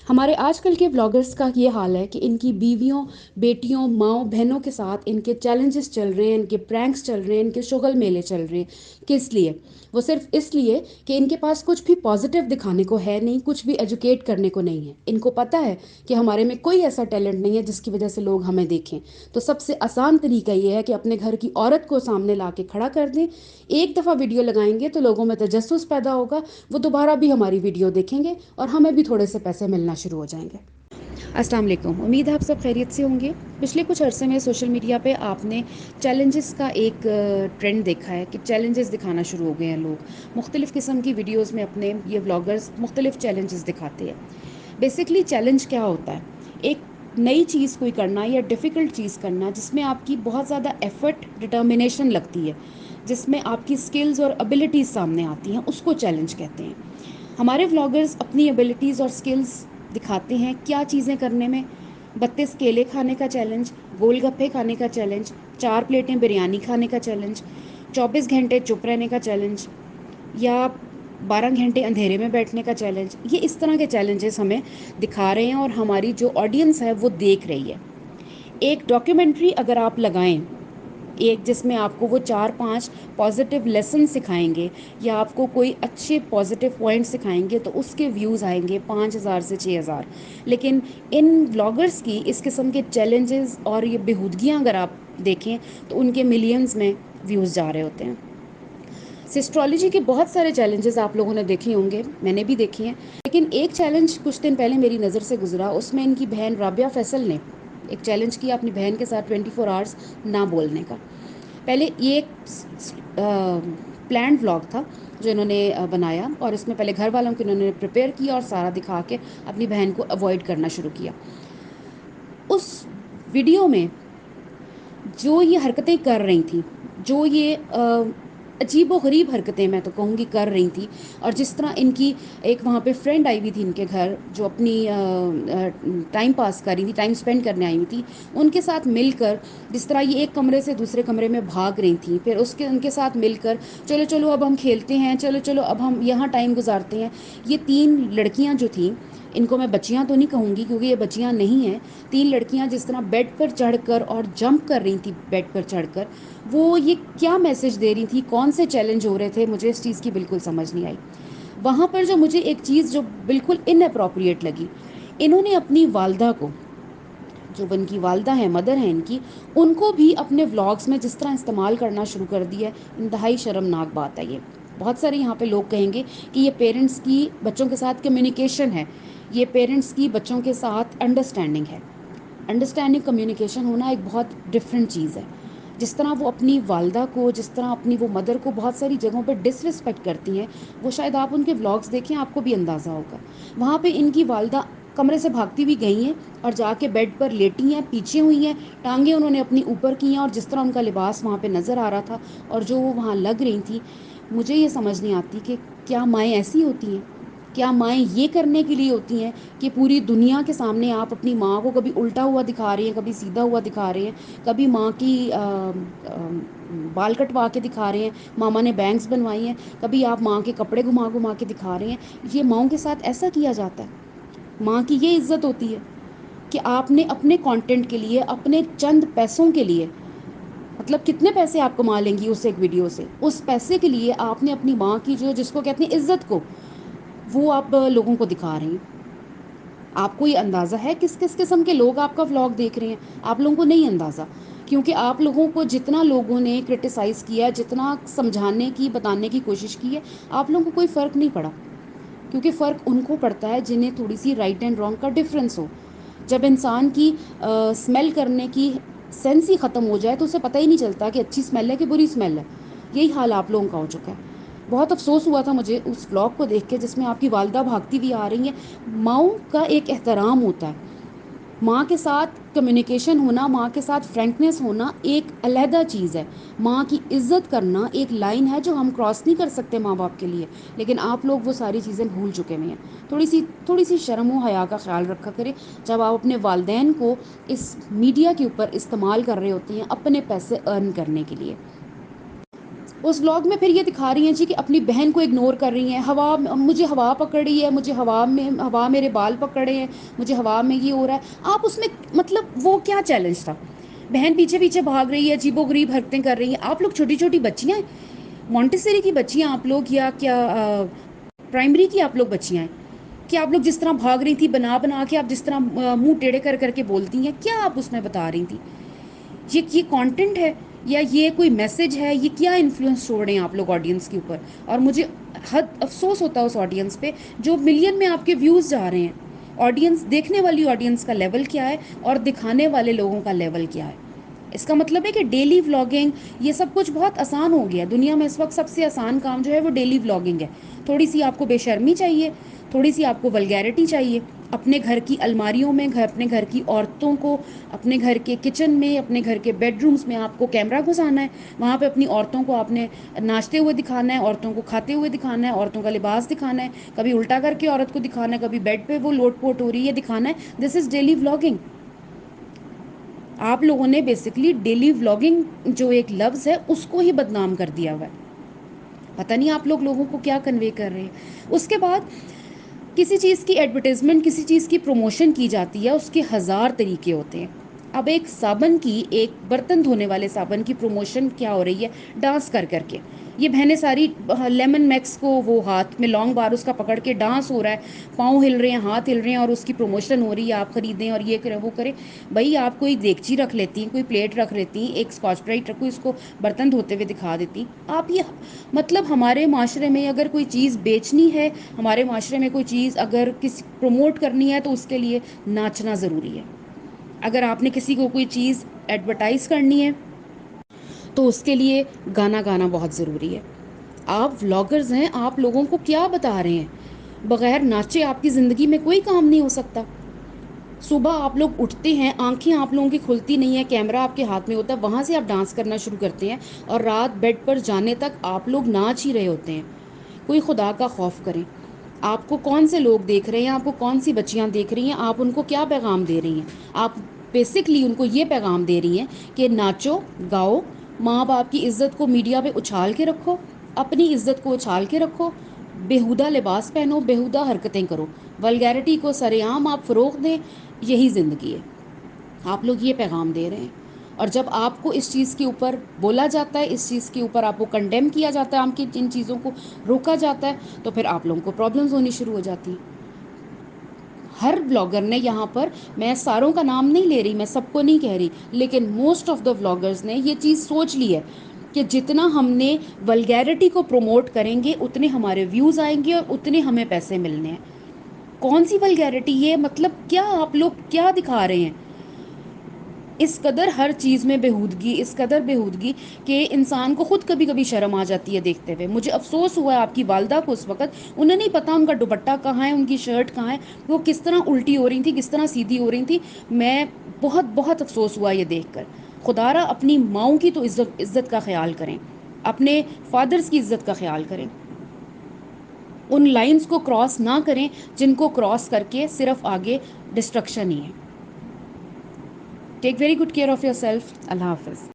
हमारे आजकल के ब्लॉगर्स का ये हाल है कि इनकी बीवियों, बेटियों, माँओं, बहनों के साथ इनके चैलेंजेस चल रहे हैं, इनके प्रैंक्स चल रहे हैं, इनके शुगल मेले चल रहे हैं। किस लिए? वो सिर्फ इसलिए कि इनके पास कुछ भी पॉजिटिव दिखाने को है नहीं, कुछ भी एजुकेट करने को नहीं है। इनको पता है कि हमारे में कोई ऐसा टैलेंट नहीं है जिसकी वजह से लोग हमें देखें। तो सबसे आसान तरीका ये है कि अपने घर की औरत को सामने ला के खड़ा कर दें। एक दफ़ा वीडियो लगाएंगे तो लोगों में तजस्सुस पैदा होगा, वो दोबारा भी हमारी वीडियो देखेंगे और हमें भी थोड़े से पैसे मिलना शुरू हो जाएंगे। अस्सलाम वालेकुम, उम्मीद है आप सब खैरियत से होंगे। पिछले कुछ अरसे में सोशल मीडिया पे आपने चैलेंजेस का एक ट्रेंड देखा है कि चैलेंजेस दिखाना शुरू हो गए हैं लोग। मुख्तलिफ़ किस्म की वीडियोस में अपने ये व्लॉगर्स मुख्तलिफ़ चैलेंजेस दिखाते हैं। बेसिकली चैलेंज क्या होता है? एक नई चीज़ कोई करना या डिफ़िकल्ट चीज़ करना जिसमें आपकी बहुत ज़्यादा एफ़र्ट, डिटर्मिनेशन लगती है, जिसमें आपकी स्किल्स और एबिलिटीज़ सामने आती हैं, उसको चैलेंज कहते हैं। हमारे व्लॉगर्स अपनी एबिलिटीज़ और स्किल्स दिखाते हैं क्या चीज़ें करने में। 32 केले खाने का चैलेंज, गोलगप्पे खाने का चैलेंज, 4 प्लेटें बिरयानी खाने का चैलेंज, 24 घंटे चुप रहने का चैलेंज, या 12 घंटे अंधेरे में बैठने का चैलेंज। ये इस तरह के चैलेंजेस हमें दिखा रहे हैं और हमारी जो ऑडियंस है वो देख रही है। एक डॉक्यूमेंट्री अगर आप लगाएं, एक जिसमें आपको वो 4-5 पॉजिटिव लेसन सिखाएंगे या आपको कोई अच्छे पॉजिटिव पॉइंट सिखाएंगे, तो उसके व्यूज़ आएंगे 5,000 से 6,000। लेकिन इन व्लॉगर्स की इस किस्म के चैलेंजेस और ये बेहूदगियाँ अगर आप देखें तो उनके मिलियंस में व्यूज़ जा रहे होते हैं। सिस्ट्रोलॉजी के बहुत सारे चैलेंजेस आप लोगों ने देखे होंगे, मैंने भी देखे हैं। लेकिन एक चैलेंज कुछ दिन पहले मेरी नज़र से गुजरा, उसमें इनकी बहन राबिया फैसल ने एक चैलेंज किया अपनी बहन के साथ 24 आवर्स ना बोलने का। पहले ये एक प्लान्ड व्लॉग था जो इन्होंने बनाया, और इसमें पहले घर वालों को इन्होंने प्रिपेयर किया और सारा दिखा के अपनी बहन को अवॉइड करना शुरू किया। उस वीडियो में जो ये हरकतें कर रही थी, जो ये अजीब व गरीब हरकतें मैं तो कहूँगी कर रही थी, और जिस तरह इनकी एक वहाँ पे फ्रेंड आई हुई थी इनके घर जो अपनी टाइम पास कर रही थी, टाइम स्पेंड करने आई हुई थी, उनके साथ मिलकर जिस तरह ये एक कमरे से दूसरे कमरे में भाग रही थी, फिर उसके उनके साथ मिलकर चलो चलो अब हम खेलते हैं, चलो चलो अब हम यहाँ टाइम गुजारते हैं। ये 3 लड़कियाँ जो थीं, इनको मैं बच्चियाँ तो नहीं कहूँगी क्योंकि ये बच्चियाँ नहीं हैं, 3 लड़कियां जिस तरह बेड पर चढ़कर और जंप कर रही थी बेड पर चढ़कर, वो ये क्या मैसेज दे रही थी, कौन से चैलेंज हो रहे थे, मुझे इस चीज़ की बिल्कुल समझ नहीं आई। वहाँ पर जो मुझे एक चीज़ जो बिल्कुल इनअप्रोप्रिएट लगी, इन्होंने अपनी वालदा को, जो इनकी वालदा है, मदर है इनकी, उनको भी अपने व्लॉग्स में जिस तरह इस्तेमाल करना शुरू कर दिया है, इंतहाई शर्मनाक बात है ये। बहुत सारे यहाँ पे लोग कहेंगे कि ये पेरेंट्स की बच्चों के साथ कम्युनिकेशन है, ये पेरेंट्स की बच्चों के साथ अंडरस्टैंडिंग है। अंडरस्टैंडिंग कम्युनिकेशन होना एक बहुत डिफरेंट चीज़ है। जिस तरह वो अपनी वालदा को, जिस तरह अपनी वो मदर को बहुत सारी जगहों पर डिसरिस्पेक्ट करती हैं, वो शायद आप उनके व्लॉग्स देखें आपको भी अंदाज़ा होगा। वहाँ पे इनकी वालदा कमरे से भागती हुई गई हैं और जाके बेड पर लेटी हैं, पीछे हुई हैं, टांगें उन्होंने अपनी ऊपर की हैं, और जिस तरह उनका लिबास वहाँ पे नज़र आ रहा था और जो वो वहाँ लग रही थी, मुझे ये समझ नहीं आती कि क्या माएँ ऐसी होती हैं? क्या माएँ ये करने के लिए होती हैं कि पूरी दुनिया के सामने आप अपनी माँ को कभी उल्टा हुआ दिखा रही हैं, कभी सीधा हुआ दिखा रहे हैं, कभी माँ की बाल कटवा के दिखा रहे हैं, मामा ने बैंग्स बनवाई हैं, कभी आप माँ के कपड़े घुमा घुमा के दिखा रहे हैं। ये माँओं के साथ ऐसा किया जाता है? माँ की ये इज्जत होती है कि आपने अपने कंटेंट के लिए, अपने चंद पैसों के लिए, मतलब कितने पैसे आप कमा लेंगी उस एक वीडियो से, उस पैसे के लिए आपने अपनी माँ की जो, जिसको कहते हैं इज्जत को, वो आप लोगों को दिखा रहे हैं। आपको ये अंदाज़ा है किस किस किस्म के लोग आपका व्लॉग देख रहे हैं? आप लोगों को नहीं अंदाज़ा, क्योंकि आप लोगों को जितना लोगों ने क्रिटिसाइज़ किया, जितना समझाने की, बताने की कोशिश की है, आप लोगों को कोई फ़र्क नहीं पड़ा। क्योंकि फ़र्क उनको पड़ता है जिन्हें थोड़ी सी राइट एंड रॉन्ग का डिफरेंस हो। जब इंसान की स्मेल करने की सेंस ही ख़त्म हो जाए तो उसे पता ही नहीं चलता कि अच्छी स्मेल है कि बुरी स्मेल है। यही हाल आप लोगों का हो चुका है। बहुत अफसोस हुआ था मुझे उस व्लॉग को देख के जिसमें आपकी वालदा भागती हुई आ रही हैं। माँओं का एक एहतराम होता है, माँ के साथ कम्युनिकेशन होना, माँ के साथ फ्रैंकनेस होना एक अलहदा चीज़ है। माँ की इज़्ज़त करना एक लाइन है जो हम क्रॉस नहीं कर सकते माँ बाप के लिए, लेकिन आप लोग वो सारी चीज़ें भूल चुके हुए हैं। थोड़ी सी शर्म व हया का ख्याल रखा करें जब आप अपने वालदैन को इस मीडिया के ऊपर इस्तेमाल कर रहे होते हैं अपने पैसे अर्न करने के लिए। اس व्लॉग में फिर ये दिखा रही हैं जी कि अपनी बहन को इग्नोर कर रही हैं, हवा मुझे हवा पकड़ी है, मुझे हवा मेरे बाल पकड़े हैं, मुझे हवा में ये हो रहा है। आप उसमें मतलब वो क्या चैलेंज था? बहन पीछे पीछे भाग रही है, अजीबोगरीब हरकतें कर रही हैं, आप लोग छोटी छोटी बच्चियाँ हैं, मॉन्टेसरी की बच्चियाँ आप लोग, या क्या प्राइमरी की आप लोग बच्चियाँ हैं? कि आप लोग जिस तरह भाग रही थी बना बना के, आप जिस तरह मुंह टेढ़े कर करके बोलती हैं, क्या आप उसमें बता रही थी? ये कंटेंट है या ये कोई मैसेज है? ये क्या इन्फ्लुएंस छोड़ रहे हैं आप लोग ऑडियंस के ऊपर? और मुझे हद अफसोस होता है उस ऑडियंस पे जो मिलियन में आपके व्यूज़ जा रहे हैं। ऑडियंस, देखने वाली ऑडियंस का लेवल क्या है और दिखाने वाले लोगों का लेवल क्या है? इसका मतलब है कि डेली व्लॉगिंग, ये सब कुछ बहुत आसान हो गया दुनिया में। इस वक्त सबसे आसान काम जो है वो डेली व्लॉगिंग है। थोड़ी सी आपको बेशर्मी चाहिए, थोड़ी सी आपको वल्गैरिटी चाहिए। अपने घर की अलमारियों में, अपने घर की औरतों को, अपने घर के किचन में, अपने घर के बेडरूम्स में आपको कैमरा घुसाना है। वहाँ पे अपनी औरतों को आपने नाचते हुए दिखाना है, औरतों को खाते हुए दिखाना है, औरतों का लिबास दिखाना है, कभी उल्टा करके औरत को दिखाना है, कभी बेड पे वो लोट पोट हो रही है दिखाना है। This is daily vlogging. आप लोगों ने बेसिकली डेली व्लॉगिंग जो एक लफ्ज़ है उसको ही बदनाम कर दिया हुआ है। पता नहीं आप लोग लोगों को क्या कन्वे कर रहे हैं। उसके बाद किसी चीज़ की एडवर्टाइजमेंट, किसी चीज़ की प्रमोशन की जाती है, उसके हज़ार तरीके होते हैं। अब एक साबन की, एक बर्तन धोने वाले साबन की प्रमोशन क्या हो रही है? डांस कर करके। ये बहनें सारी लेमन मैक्स को वो हाथ में लॉन्ग बार उसका पकड़ के डांस हो रहा है, पाँव हिल रहे हैं, हाथ हिल रहे हैं और उसकी प्रमोशन हो रही है, आप ख़रीदें और ये करें वो करें। भाई आप कोई देगची रख लेती, कोई प्लेट रख लेती, एक स्कॉच ब्राइट रखो, इसको बर्तन धोते हुए दिखा देती। आप ये मतलब हमारे माशरे में अगर कोई चीज़ बेचनी है, हमारे माशरे में कोई चीज़ अगर किसी प्रमोट करनी है तो उसके लिए नाचना ज़रूरी है। अगर आपने किसी को कोई चीज़ एडवर्टाइज़ करनी है तो उसके लिए गाना गाना बहुत ज़रूरी है। आप व्लॉगर्स हैं, आप लोगों को क्या बता रहे हैं? बग़ैर नाचे आपकी ज़िंदगी में कोई काम नहीं हो सकता। सुबह आप लोग उठते हैं, आंखें आप लोगों की खुलती नहीं है, कैमरा आपके हाथ में होता है, वहाँ से आप डांस करना शुरू करते हैं और रात बेड पर जाने तक आप लोग नाच ही रहे होते हैं। कोई खुदा का खौफ करें। आपको कौन से लोग देख रहे हैं, आपको कौन सी बच्चियां देख रही हैं, आप उनको क्या पैगाम दे रही हैं? आप बेसिकली उनको ये पैगाम दे रही हैं कि नाचो, गाओ, माँ बाप की इज़्ज़त को मीडिया पे उछाल के रखो, अपनी इज़्ज़त को उछाल के रखो, बेहुदा लिबास पहनो, बेहुदा हरकतें करो, वल्गैरिटी को सरेआम आप फ़रोग़ दें, यही ज़िंदगी है। आप लोग ये पैगाम दे रहे हैं। और जब आपको इस चीज़ के ऊपर बोला जाता है, इस चीज़ के ऊपर आपको कंडेम किया जाता है, आपकी इन चीज़ों को रोका जाता है, तो फिर आप लोगों को प्रॉब्लम्स होनी शुरू हो जाती हैं। हर ब्लॉगर ने यहाँ पर, मैं सारों का नाम नहीं ले रही, मैं सबको नहीं कह रही, लेकिन मोस्ट ऑफ द व्लॉगर्स ने ये चीज़ सोच ली है कि जितना हमने वल्गैरिटी को प्रमोट करेंगे उतने हमारे व्यूज़ आएंगे और उतने हमें पैसे मिलने हैं। कौन सी वल्गैरिटी? ये मतलब क्या आप लोग क्या दिखा रहे हैं? इस कदर हर चीज़ में बेहूदगी, इस कदर बेहूदगी कि इंसान को ख़ुद कभी कभी शर्म आ जाती है देखते हुए। मुझे अफसोस हुआ है आपकी वालदा को उस वक़्त, उन्हें नहीं पता उनका दुपट्टा कहाँ है, उनकी शर्ट कहाँ है, वो किस तरह उल्टी हो रही थी, किस तरह सीधी हो रही थी। मैं बहुत बहुत अफसोस हुआ ये देख कर। खुदारा अपनी माँओं की तो इज़्ज़त का ख्याल करें, अपने फादर्स की इज़्ज़त का ख्याल करें। उन लाइंस को क्रॉस ना करें जिनको क्रॉस करके सिर्फ आगे डिस्ट्रक्शन ही है। Take very good care of yourself. अल्लाह हाफ़िज़।